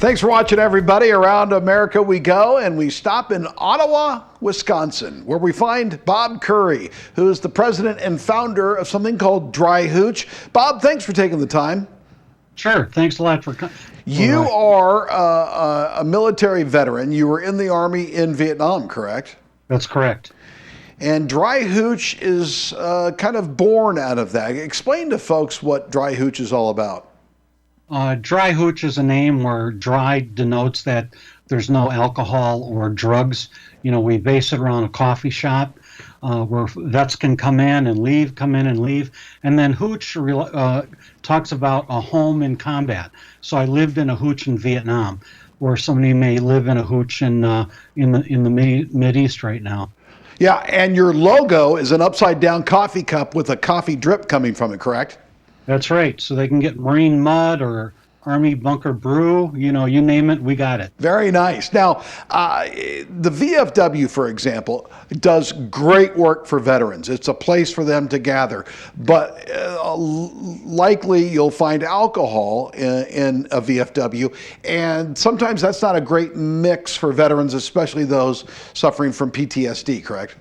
Thanks for watching, everybody. Around America we go, and we stop in Ottawa, Wisconsin, where we find Bob Curry, who is the president and founder of something called Dryhootch. Bob, thanks for taking the time. Sure. Thanks a lot for coming. You are a military veteran. You were in the Army in Vietnam, correct? That's correct. And Dryhootch is kind of born out of that. Explain to folks what Dryhootch is all about. Dryhootch is a name where dry denotes that there's no alcohol or drugs. You know, we base it around a coffee shop where vets can come in and leave, come in and leave. And then hooch talks about a home in combat. So I lived in a hooch in Vietnam, where somebody may live in a hooch in the Mideast right now. Yeah, and your logo is an upside-down coffee cup with a coffee drip coming from it, correct? That's right. So they can get Marine Mud or Army Bunker Brew, you know, you name it, we got it. Very nice. Now, the VFW, for example, does great work for veterans. It's a place for them to gather. But likely you'll find alcohol in a VFW, and sometimes that's not a great mix for veterans, especially those suffering from PTSD, correct?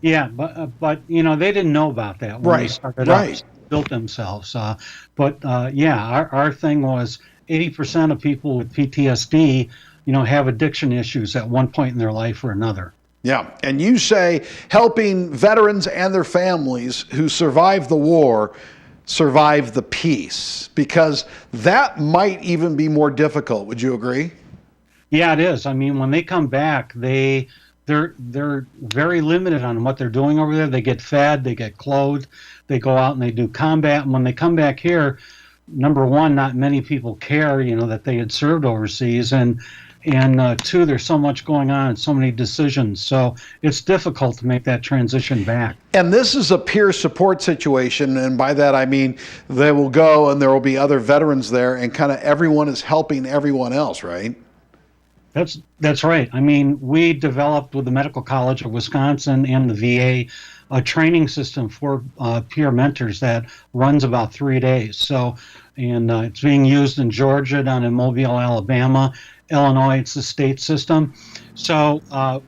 Yeah, but you know, they didn't know about that when they started out. Built themselves. Yeah, our thing was 80% of people with PTSD, you know, have addiction issues at one point in their life or another. Yeah, and you say helping veterans and their families who survived the war survive the peace, because that might even be more difficult. Would you agree? Yeah, it is. I mean, when they come back, they're very limited on what they're doing over there. They get fed, they get clothed, they go out and they do combat. And when they come back here, number one, not many people care, you know, that they had served overseas, and two, there's so much going on and so many decisions. So it's difficult to make that transition back. And this is a peer support situation, and by that I mean they will go and there will be other veterans there, and kind of everyone is helping everyone else, right? That's right. I mean, we developed with the Medical College of Wisconsin and the VA a training system for peer mentors that runs about 3 days. So, and it's being used in Georgia, down in Mobile, Alabama, Illinois. It's the state system. So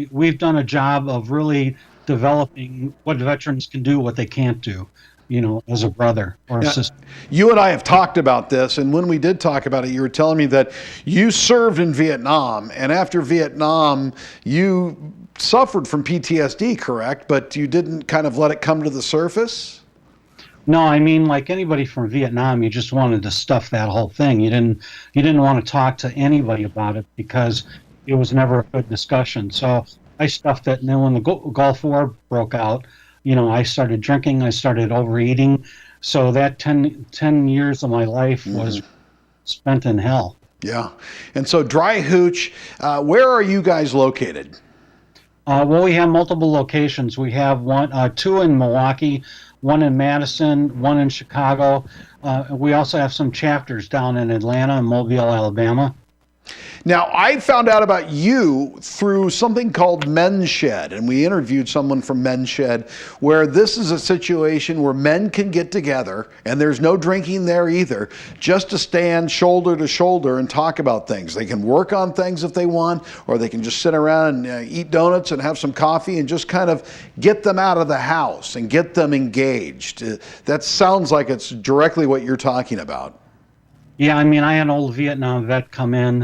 we've done a job of really developing what veterans can do, what they can't do, you know, as a brother or a sister. You and I have talked about this, and when we did talk about it, you were telling me that you served in Vietnam, and after Vietnam, you suffered from PTSD, correct? But you didn't kind of let it come to the surface? No, I mean, like anybody from Vietnam, you just wanted to stuff that whole thing. You didn't want to talk to anybody about it because it was never a good discussion. So I stuffed it, and then when the Gulf War broke out, you know, I started drinking, I started overeating. So that 10 years of my life was spent in hell. Yeah. And so Dryhootch, where are you guys located? Well, we have multiple locations. We have two in Milwaukee, one in Madison, one in Chicago. We also have some chapters down in Atlanta and Mobile, Alabama. Now, I found out about you through something called Men's Shed, and we interviewed someone from Men's Shed, where this is a situation where men can get together, and there's no drinking there either, just to stand shoulder to shoulder and talk about things. They can work on things if they want, or they can just sit around and eat donuts and have some coffee and just kind of get them out of the house and get them engaged. That sounds like it's directly what you're talking about. Yeah, I mean, I had an old Vietnam vet come in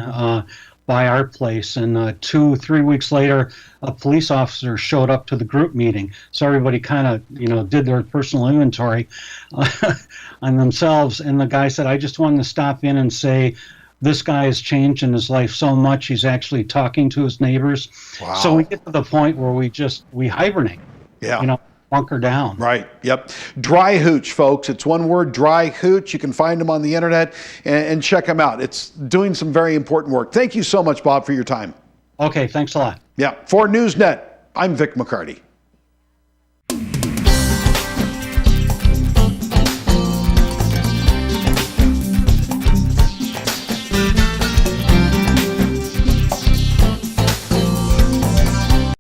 by our place, and 2-3 weeks later, a police officer showed up to the group meeting. So everybody kind of, you know, did their personal inventory on themselves. And the guy said, I just wanted to stop in and say, this guy has changed in his life so much, he's actually talking to his neighbors. Wow. So we get to the point where we hibernate. Yeah. You know, bunker down. Right. Yep. Dryhootch, folks. It's one word, Dryhootch. You can find them on the internet and check them out. It's doing some very important work. Thank you so much, Bob, for your time. Okay. Thanks a lot. Yeah. For Newsnet, I'm Vic McCarty.